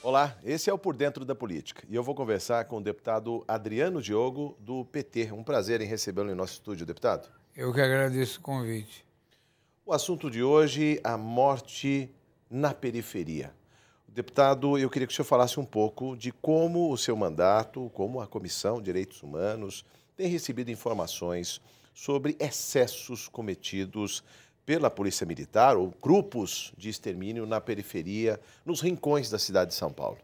Olá, esse é o Por Dentro da Política e eu vou conversar com o deputado Adriano Diogo, do PT. Um prazer em recebê-lo em nosso estúdio, deputado. Eu que agradeço o convite. O assunto de hoje, a morte na periferia. Deputado, eu queria que o senhor falasse um pouco de como o seu mandato, como a Comissão de Direitos Humanos, tem recebido informações sobre excessos cometidos pela Polícia Militar ou grupos de extermínio na periferia, nos rincões da cidade de São Paulo.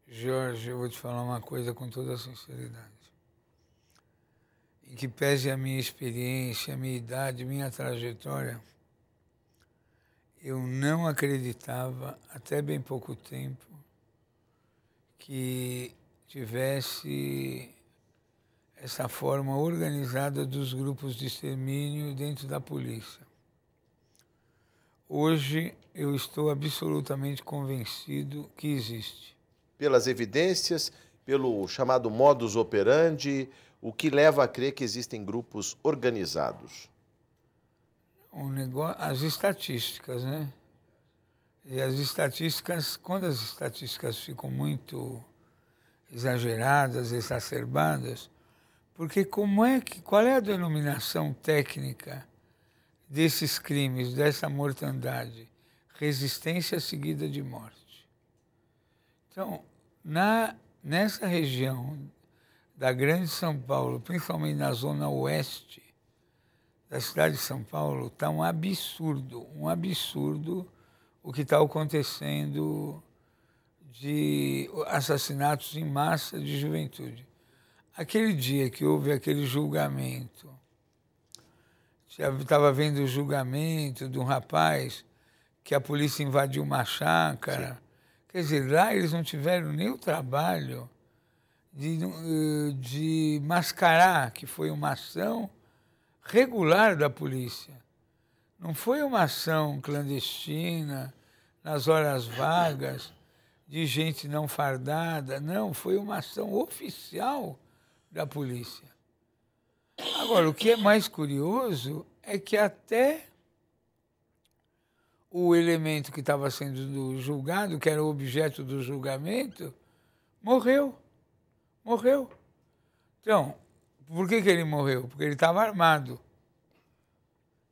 Jorge, eu vou te falar uma coisa com toda a sinceridade. Em que pese a minha experiência, a minha idade, minha trajetória, eu não acreditava, até bem pouco tempo, que tivesse essa forma organizada dos grupos de extermínio dentro da polícia. Hoje eu estou absolutamente convencido que existe. Pelas evidências, pelo chamado modus operandi, o que leva a crer que existem grupos organizados? As estatísticas, né? E as estatísticas, quando as estatísticas ficam muito exageradas, exacerbadas, porque qual é a denominação técnica desses crimes, dessa mortandade? Resistência seguida de morte. Então, nessa região da Grande São Paulo, principalmente na zona oeste da cidade de São Paulo, está um absurdo o que está acontecendo de assassinatos em massa de juventude. Aquele dia que houve aquele julgamento, estava vendo o julgamento de um rapaz que a polícia invadiu uma chácara. Sim. Quer dizer, lá eles não tiveram nem o trabalho de mascarar que foi uma ação regular da polícia. Não foi uma ação clandestina, nas horas vagas, de gente não fardada. Não, foi uma ação oficial da polícia. Agora, o que é mais curioso é que até o elemento que estava sendo julgado, que era o objeto do julgamento, morreu. Então, por que ele morreu? Porque ele estava armado.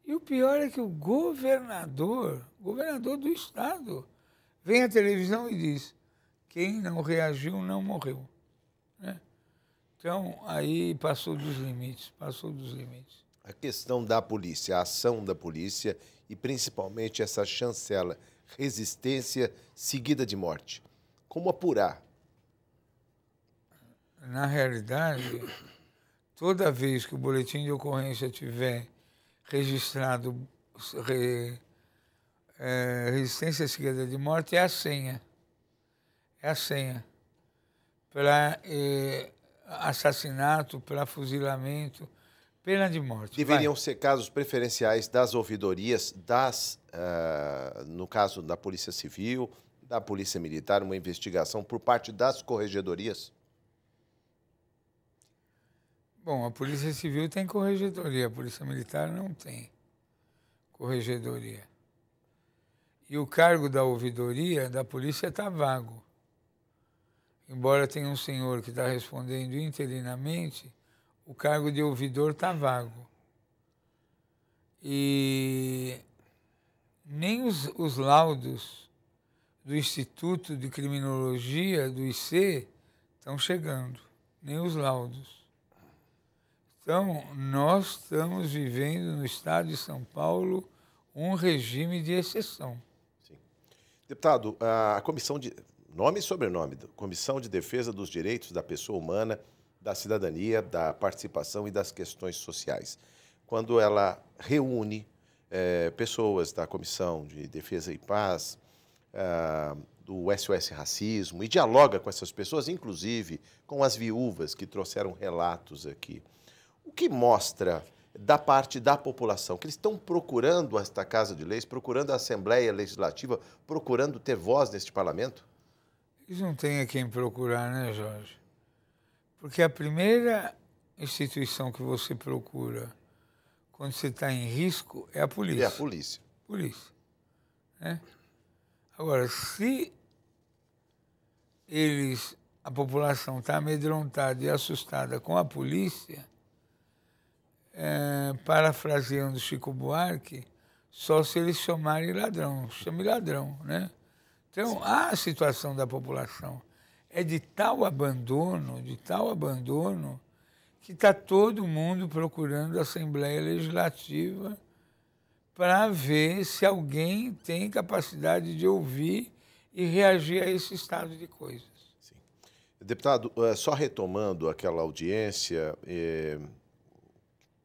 E o pior é que o governador do estado, vem à televisão e diz: quem não reagiu não morreu. Né? Então, aí passou dos limites. A questão da polícia, a ação da polícia e principalmente essa chancela, resistência seguida de morte. Como apurar? Na realidade, toda vez que o boletim de ocorrência tiver registrado resistência seguida de morte, é a senha. Para assassinato, para fuzilamento, pena de morte. Deveriam ser casos preferenciais das ouvidorias, no caso da Polícia Civil, da Polícia Militar, uma investigação por parte das corregedorias? Bom, a Polícia Civil tem corregedoria, a Polícia Militar não tem corregedoria. E o cargo da ouvidoria da polícia está vago. Embora tenha um senhor que está respondendo interinamente, o cargo de ouvidor está vago. E nem os laudos do Instituto de Criminologia, do IC, estão chegando. Nem os laudos. Então, nós estamos vivendo no estado de São Paulo um regime de exceção. Sim. Deputado, a Comissão de... Nome e sobrenome, Comissão de Defesa dos Direitos da Pessoa Humana, da Cidadania, da Participação e das Questões Sociais. Quando ela reúne pessoas da Comissão de Defesa e Paz, do SOS Racismo, e dialoga com essas pessoas, inclusive com as viúvas que trouxeram relatos aqui, o que mostra da parte da população? Que eles estão procurando esta Casa de Leis, procurando a Assembleia Legislativa, procurando ter voz neste parlamento? Eles não têm a quem procurar, né, Jorge? Porque a primeira instituição que você procura quando você está em risco é a polícia. É a polícia. Polícia. Né? Agora, se a população está amedrontada e assustada com a polícia, parafraseando Chico Buarque, só se eles chamarem ladrão, chame ladrão, né? Então, a situação da população é de tal abandono, que está todo mundo procurando a Assembleia Legislativa para ver se alguém tem capacidade de ouvir e reagir a esse estado de coisas. Sim. Deputado, só retomando aquela audiência,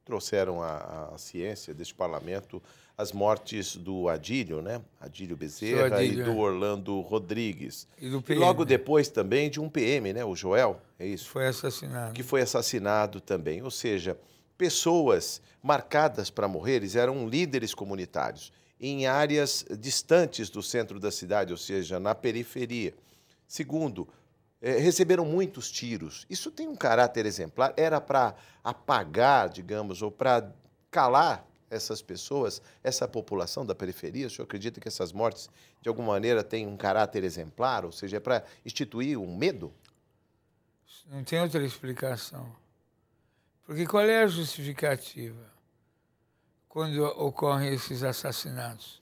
trouxeram à ciência deste parlamento as mortes do Adílio, né? Adílio Bezerra Adílio, e do Orlando Rodrigues. E do E PM. logo depois também de um PM, né? O Joel, é isso? Foi assassinado. Que foi assassinado também. Ou seja, pessoas marcadas para morrer, eles eram líderes comunitários em áreas distantes do centro da cidade, ou seja, na periferia. Segundo, receberam muitos tiros. Isso tem um caráter exemplar? Era para apagar, digamos, ou para calar essas pessoas, essa população da periferia? O senhor acredita que essas mortes, de alguma maneira, têm um caráter exemplar? Ou seja, é para instituir um medo? Não tem outra explicação. Porque qual é a justificativa quando ocorrem esses assassinatos?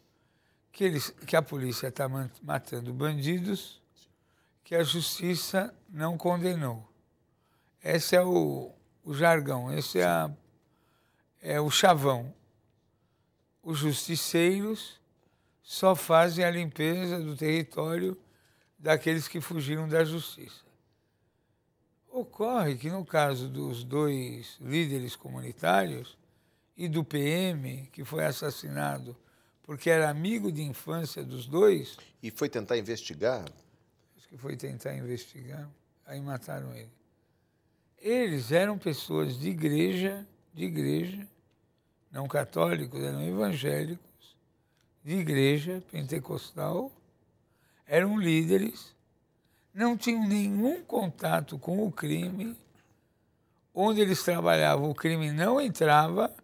Que a polícia está matando bandidos que a justiça não condenou. Esse é o jargão, esse é o chavão. Os justiceiros só fazem a limpeza do território daqueles que fugiram da justiça. Ocorre que, no caso dos dois líderes comunitários e do PM, que foi assassinado porque era amigo de infância dos dois... E foi tentar investigar? Acho que foi tentar investigar, aí mataram ele. Eles eram pessoas de igreja, não católicos, eram evangélicos, de igreja pentecostal, eram líderes, não tinham nenhum contato com o crime, onde eles trabalhavam o crime não entrava,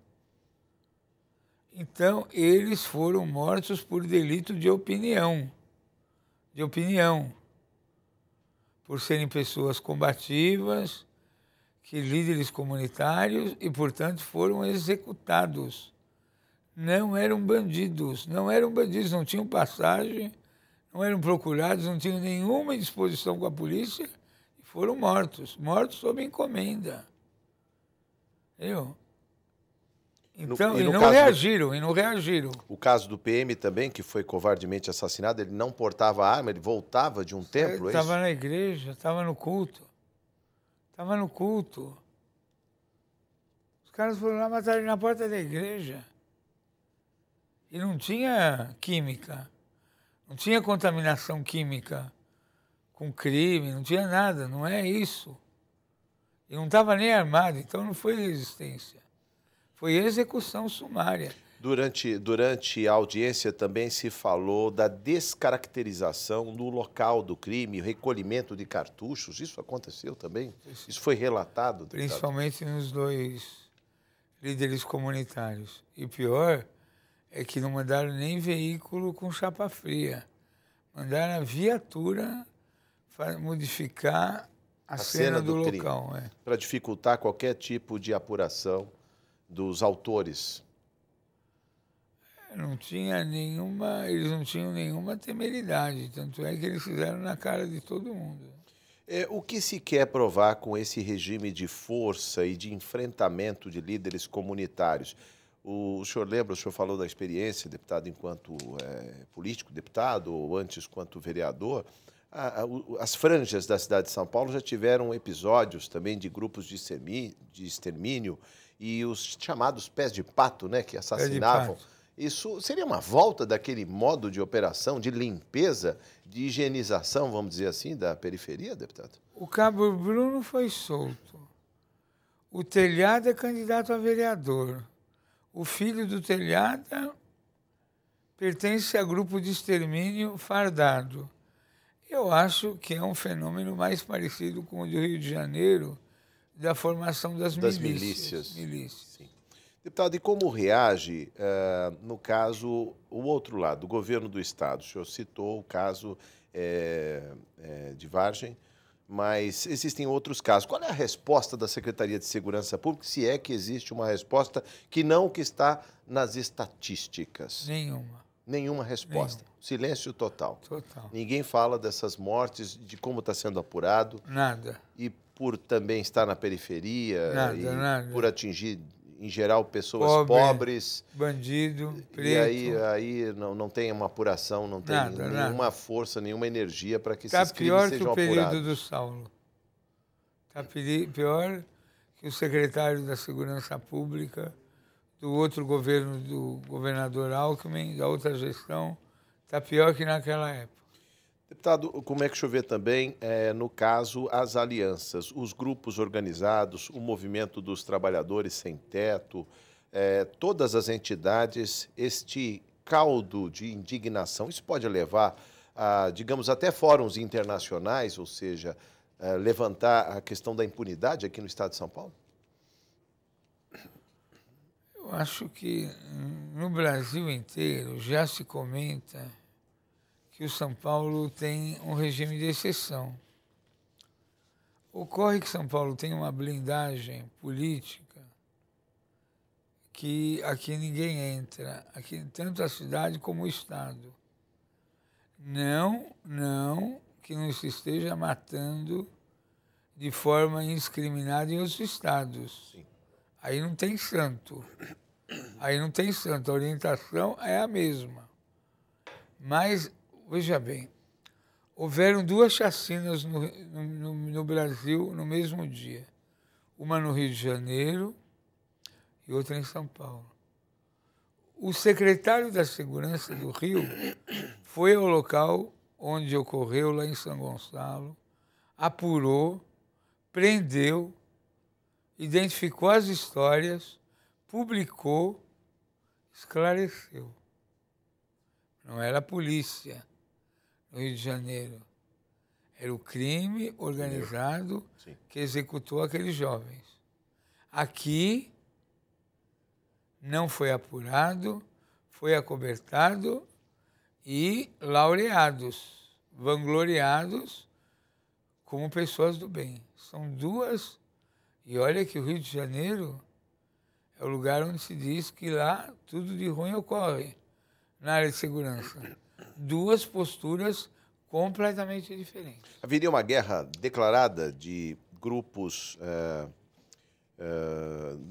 então eles foram mortos por delito de opinião, por serem pessoas combativas, que líderes comunitários e, portanto, foram executados. Não eram bandidos, não tinham passagem, não eram procurados, não tinham nenhuma indisposição com a polícia e foram mortos sob encomenda. Entendeu? Então, e não reagiram. O caso do PM também, que foi covardemente assassinado, ele não portava arma, ele voltava de um templo, é isso? Estava na igreja, estava no culto. Os caras foram lá matar ele na porta da igreja. E não tinha química, não tinha contaminação química com crime, não tinha nada, não é isso. E não estava nem armado, então não foi resistência. Foi execução sumária. Durante a audiência também se falou da descaracterização do local do crime, recolhimento de cartuchos. Isso aconteceu também? Isso foi relatado? Deputado? Principalmente nos dois líderes comunitários. E pior é que não mandaram nem veículo com chapa fria. Mandaram a viatura para modificar a cena do local. Para dificultar qualquer tipo de apuração dos autores. Eles não tinham nenhuma temeridade, tanto é que eles fizeram na cara de todo mundo. O que se quer provar com esse regime de força e de enfrentamento de líderes comunitários? O senhor falou da experiência, deputado, enquanto político, deputado, ou antes, quanto vereador. As franjas da cidade de São Paulo já tiveram episódios também de grupos de extermínio e os chamados pés de pato, né, que assassinavam. Isso seria uma volta daquele modo de operação, de limpeza, de higienização, vamos dizer assim, da periferia, deputado? O Cabo Bruno foi solto. O Telhado é candidato a vereador. O filho do Telhado pertence a grupo de extermínio fardado. Eu acho que é um fenômeno mais parecido com o do Rio de Janeiro, da formação das milícias. Sim. Deputado, e como reage, no caso, o outro lado, o governo do Estado? O senhor citou o caso de Vargem, mas existem outros casos. Qual é a resposta da Secretaria de Segurança Pública, se é que existe uma resposta que não que está nas estatísticas? Nenhuma. Nenhuma resposta. Nenhuma. Silêncio total. Total. Ninguém fala dessas mortes, de como está sendo apurado. Nada. E por também estar na periferia Nada. por atingir, em geral, pessoas pobres. Bandido, preto. E aí não tem uma apuração, não tem nenhuma força, nenhuma energia para que esses crimes sejam apurados. Está pior que o período do Saulo. Está pior que o secretário da Segurança Pública do outro governo, do governador Alckmin, da outra gestão. Está pior que naquela época. Deputado, como é que o senhor vê também, no caso, as alianças, os grupos organizados, o movimento dos trabalhadores sem teto, todas as entidades, este caldo de indignação, isso pode levar a, digamos, até fóruns internacionais, ou seja, levantar a questão da impunidade aqui no estado de São Paulo? Eu acho que no Brasil inteiro já se comenta que o São Paulo tem um regime de exceção. Ocorre que São Paulo tem uma blindagem política que aqui ninguém entra, aqui tanto a cidade como o Estado. Não que não se esteja matando de forma indiscriminada em outros estados. Sim. Aí não tem santo. A orientação é a mesma. Mas, veja bem, houveram 2 chacinas no Brasil no mesmo dia. Uma no Rio de Janeiro e outra em São Paulo. O secretário da Segurança do Rio foi ao local onde ocorreu, lá em São Gonçalo, apurou, prendeu, identificou as histórias, publicou, esclareceu. Não era a polícia no Rio de Janeiro. Era o crime organizado que executou aqueles jovens. Aqui não foi apurado, foi acobertado e laureados, vangloriados como pessoas do bem. São 2. E olha que o Rio de Janeiro é o lugar onde se diz que lá tudo de ruim ocorre na área de segurança. 2 posturas completamente diferentes. Haveria uma guerra declarada de grupos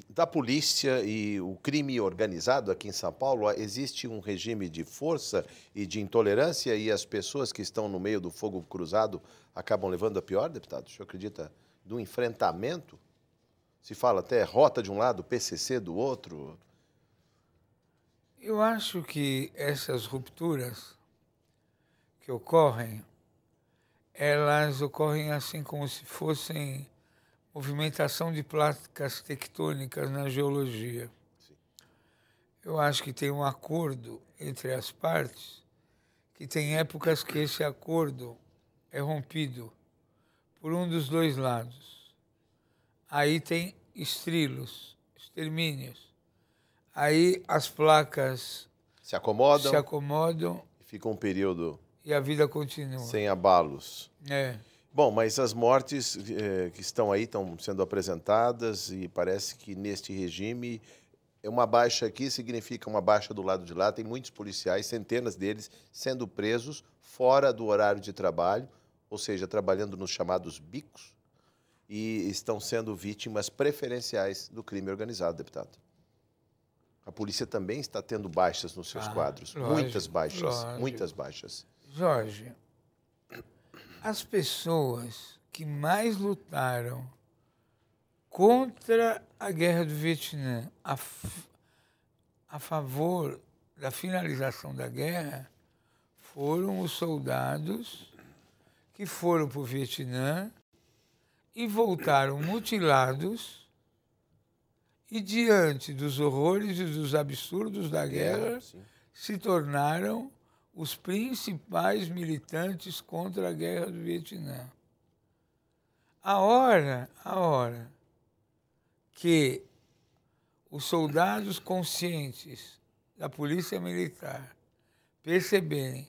da polícia e o crime organizado aqui em São Paulo? Existe um regime de força e de intolerância e as pessoas que estão no meio do fogo cruzado acabam levando a pior, deputado? O senhor acredita do enfrentamento? Se fala até rota de um lado, PCC do outro. Eu acho que essas rupturas que ocorrem, elas ocorrem assim como se fossem movimentação de placas tectônicas na geologia. Sim. Eu acho que tem um acordo entre as partes, que tem épocas que esse acordo é rompido por um dos 2 lados. Aí tem estrilos, extermínios. Aí as placas se acomodam e fica um período e a vida continua sem abalos. Bom, mas as mortes que estão aí estão sendo apresentadas e parece que neste regime uma baixa aqui significa uma baixa do lado de lá. Tem muitos policiais, centenas deles, sendo presos fora do horário de trabalho, ou seja, trabalhando nos chamados bicos, e estão sendo vítimas preferenciais do crime organizado, deputado. A polícia também está tendo baixas nos seus quadros. Muitas baixas. Jorge, as pessoas que mais lutaram contra a guerra do Vietnã, a favor da finalização da guerra, foram os soldados que foram para o Vietnã e voltaram mutilados e, diante dos horrores e dos absurdos da guerra, se tornaram os principais militantes contra a guerra do Vietnã. A hora que os soldados conscientes da polícia militar perceberem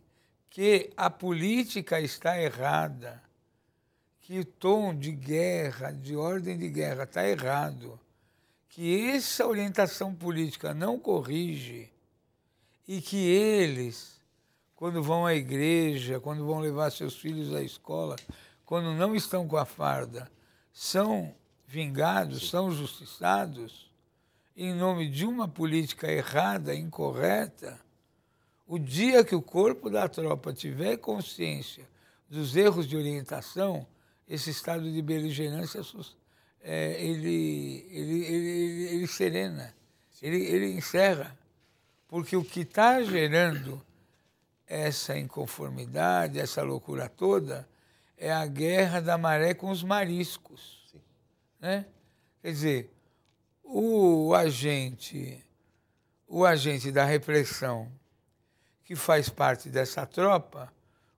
que a política está errada, que o tom de guerra, de ordem de guerra está errado, que essa orientação política não corrige e que eles, quando vão à igreja, quando vão levar seus filhos à escola, quando não estão com a farda, são vingados, são justiçados, em nome de uma política errada, incorreta, o dia que o corpo da tropa tiver consciência dos erros de orientação, esse estado de beligerância ele serena, ele encerra. Porque o que está gerando essa inconformidade, essa loucura toda, é a guerra da maré com os mariscos. Né? Quer dizer, o agente da repressão, que faz parte dessa tropa,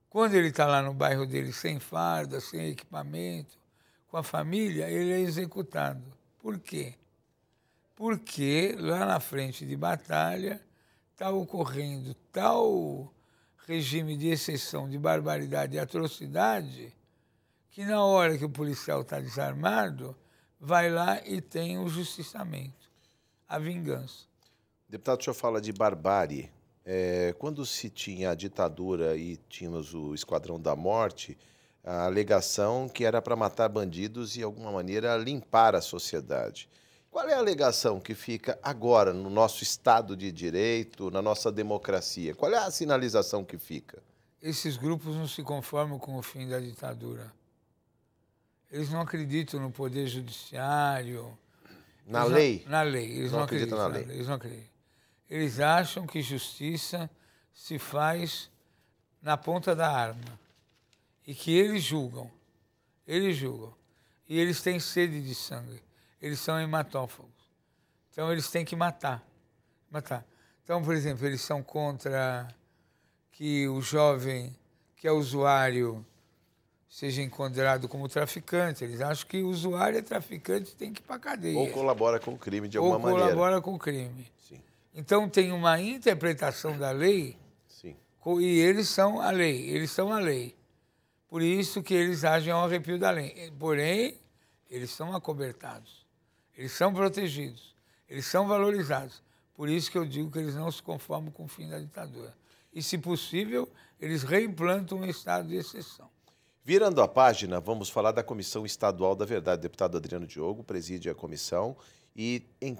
quando ele está lá no bairro dele sem farda, sem equipamento, com a família, ele é executado. Por quê? Porque lá na frente de batalha está ocorrendo tal regime de exceção, de barbaridade e atrocidade, que na hora que o policial está desarmado, vai lá e tem o justiçamento, a vingança. Deputado, o senhor fala de barbárie. Quando se tinha a ditadura e tínhamos o Esquadrão da Morte, a alegação que era para matar bandidos e, de alguma maneira, limpar a sociedade. Qual é a alegação que fica agora no nosso Estado de Direito, na nossa democracia? Qual é a sinalização que fica? Esses grupos não se conformam com o fim da ditadura. Eles não acreditam no poder judiciário. Na lei? Na lei. Eles não acreditam na lei. Eles não acreditam. Eles acham que justiça se faz na ponta da arma. E que eles julgam. Eles julgam. E eles têm sede de sangue. Eles são hematófagos. Então, eles têm que matar. Então, por exemplo, eles são contra que o jovem que é usuário seja enquadrado como traficante. Eles acham que o usuário é traficante e tem que ir para a cadeia. Ou colabora com o crime de alguma maneira. Ou colabora com o crime. Sim. Então, tem uma interpretação da lei. Sim. E eles são a lei. Eles são a lei. Por isso que eles agem ao arrepio da lei. Porém, eles são acobertados. Eles são protegidos. Eles são valorizados. Por isso que eu digo que eles não se conformam com o fim da ditadura. E, se possível, eles reimplantam um estado de exceção. Virando a página, vamos falar da Comissão Estadual da Verdade. O deputado Adriano Diogo preside a comissão e, em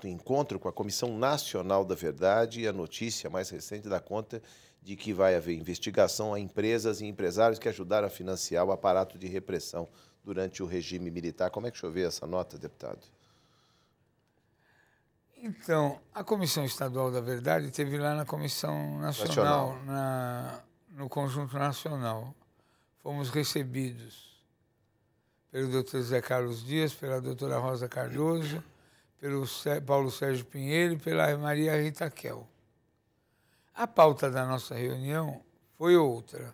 encontro com a Comissão Nacional da Verdade, e a notícia mais recente dá conta de que vai haver investigação a empresas e empresários que ajudaram a financiar o aparato de repressão durante o regime militar. Como é que o senhor vê essa nota, deputado? Então, a Comissão Estadual da Verdade esteve lá na Comissão Nacional. No Conjunto Nacional. Fomos recebidos pelo doutor Zé Carlos Dias, pela doutora Rosa Cardoso, pelo Paulo Sérgio Pinheiro e pela Maria Rita Kel. A pauta da nossa reunião foi outra.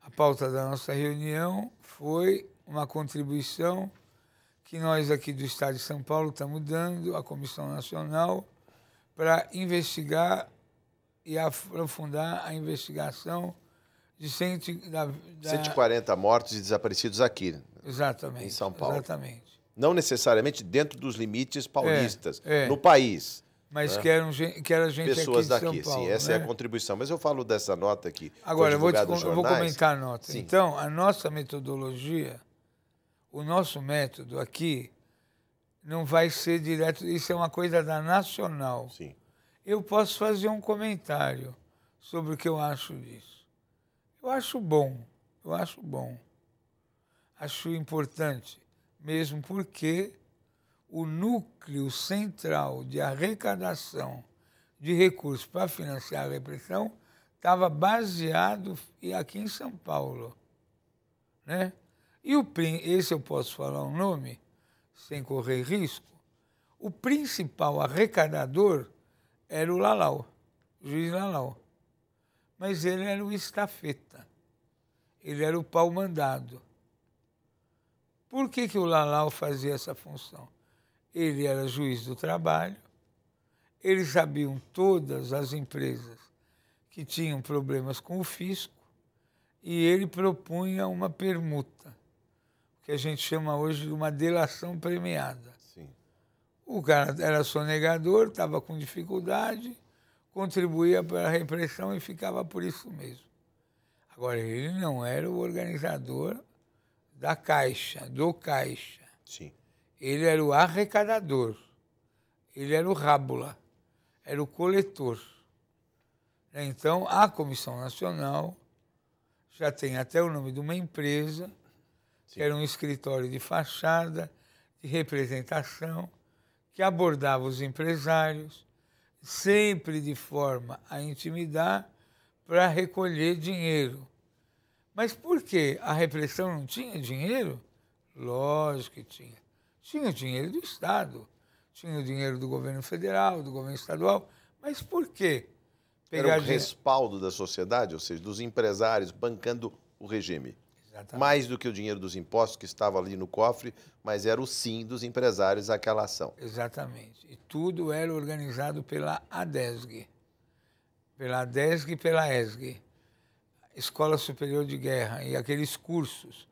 A pauta da nossa reunião foi uma contribuição que nós aqui do Estado de São Paulo estamos dando à Comissão Nacional para investigar e aprofundar a investigação de 140 mortos e desaparecidos aqui, exatamente, em São Paulo. Exatamente. Não necessariamente dentro dos limites paulistas, no país. Mas que era gente pessoas aqui de daqui, São Paulo. sim, essa é a contribuição. Mas eu falo dessa nota aqui. Agora, eu vou comentar a nota. Sim. Então, a nossa metodologia, o nosso método aqui, não vai ser direto. Isso é uma coisa da Nacional. Sim. Eu posso fazer um comentário sobre o que eu acho disso. Eu acho bom. Acho importante, mesmo porque o núcleo central de arrecadação de recursos para financiar a repressão estava baseado aqui em São Paulo. Né? E esse eu posso falar um nome, sem correr risco. O principal arrecadador era o Lalau, o juiz Lalau. Mas ele era o estafeta, ele era o pau-mandado. Por que o Lalau fazia essa função? Ele era juiz do trabalho, eles sabiam todas as empresas que tinham problemas com o fisco e ele propunha uma permuta, que a gente chama hoje de uma delação premiada. Sim. O cara era sonegador, estava com dificuldade, contribuía para a repressão e ficava por isso mesmo. Agora, ele não era o organizador da Caixa, do Caixa. Sim. Ele era o arrecadador, ele era o rábula, era o coletor. Então, a Comissão Nacional já tem até o nome de uma empresa, Sim. que era um escritório de fachada, de representação, que abordava os empresários, sempre de forma a intimidar, para recolher dinheiro. Mas por que a repressão não tinha dinheiro? Lógico que tinha. Tinha o dinheiro do Estado, tinha o dinheiro do governo federal, do governo estadual. Mas por quê? Era o respaldo da sociedade, ou seja, dos empresários bancando o regime. Exatamente. Mais do que o dinheiro dos impostos que estava ali no cofre, mas era o sim dos empresários àquela ação. Exatamente. E tudo era organizado pela ADESG. Pela ADESG e pela ESG. Escola Superior de Guerra. E aqueles cursos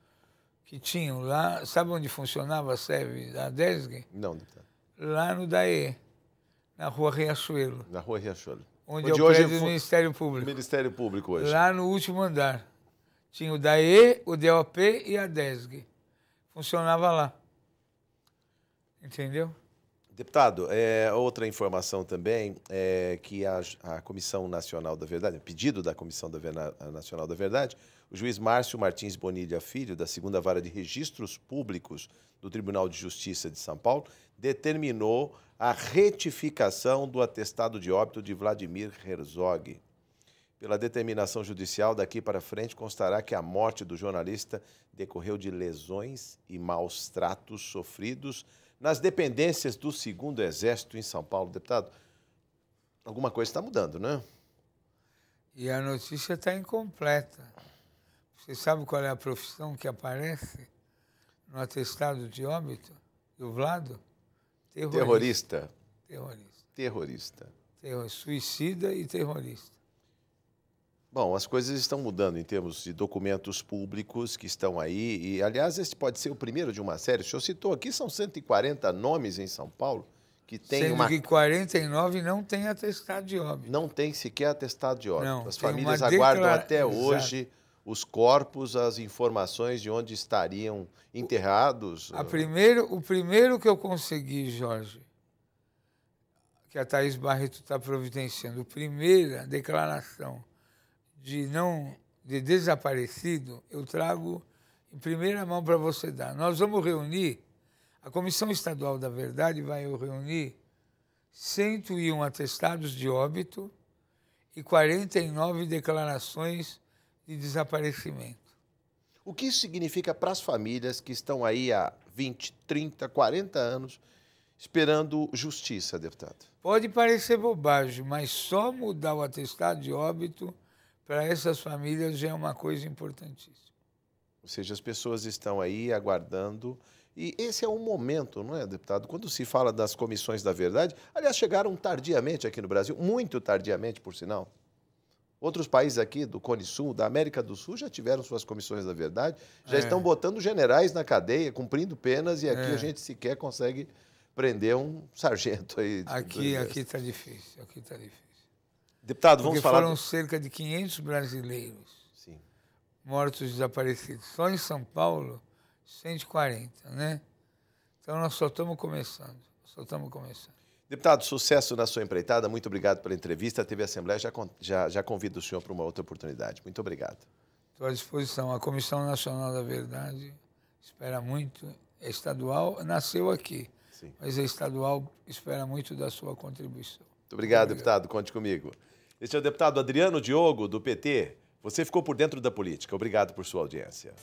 que tinham lá. Sabe onde funcionava a sede da ADESG? Não, deputado. Lá no DAE, na Rua Riachuelo. Na Rua Riachuelo. Onde é o prédio do Ministério Público. Ministério Público hoje. Lá no último andar. Tinha o DAE, o DOP e a DESG. Funcionava lá. Entendeu? Deputado, outra informação também é que a Comissão Nacional da Verdade, pedido da Comissão Nacional da Verdade, o juiz Márcio Martins Bonilha Filho, da 2ª Vara de Registros Públicos do Tribunal de Justiça de São Paulo, determinou a retificação do atestado de óbito de Vladimir Herzog. Pela determinação judicial, daqui para frente constará que a morte do jornalista decorreu de lesões e maus tratos sofridos nas dependências do 2º Exército em São Paulo. Deputado, alguma coisa está mudando, né? E a notícia está incompleta. Você sabe qual é a profissão que aparece no atestado de óbito do Vlado? Terrorista. Terrorista. Suicida e terrorista. Bom, as coisas estão mudando em termos de documentos públicos que estão aí. E, aliás, esse pode ser o primeiro de uma série. O senhor citou aqui, são 140 nomes em São Paulo que tem Sendo que 49 não tem atestado de óbito. Não tem sequer atestado de óbito. Não, as famílias aguardam até hoje Exato. os corpos, as informações de onde estariam enterrados. O primeiro que eu consegui, Jorge, que a Thaís Barreto está providenciando, a primeira declaração de desaparecido, eu trago em primeira mão para você dar. Nós vamos reunir, a Comissão Estadual da Verdade vai reunir 101 atestados de óbito e 49 declarações de desaparecimento. O que isso significa para as famílias que estão aí há 20, 30, 40 anos esperando justiça, deputado? Pode parecer bobagem, mas só mudar o atestado de óbito para essas famílias já é uma coisa importantíssima. Ou seja, as pessoas estão aí aguardando. E esse é um momento, não é, deputado? Quando se fala das comissões da verdade, aliás, chegaram tardiamente aqui no Brasil, muito tardiamente, por sinal. Outros países aqui do Cone Sul, da América do Sul, já tiveram suas comissões da verdade, já estão botando generais na cadeia, cumprindo penas, e aqui a gente sequer consegue prender um sargento aí. Aqui está difícil, aqui está difícil. Deputado, vamos falar... foram cerca de 500 brasileiros Sim. mortos desaparecidos. Só em São Paulo, 140, né? Então nós só estamos começando, Deputado, sucesso na sua empreitada. Muito obrigado pela entrevista. A TV Assembleia já convida o senhor para uma outra oportunidade. Muito obrigado. Estou à disposição. A Comissão Nacional da Verdade espera muito. É estadual, nasceu aqui, Sim. Mas a estadual espera muito da sua contribuição. Muito obrigado, deputado. Conte comigo. Este é o deputado Adriano Diogo, do PT. Você ficou por dentro da política. Obrigado por sua audiência.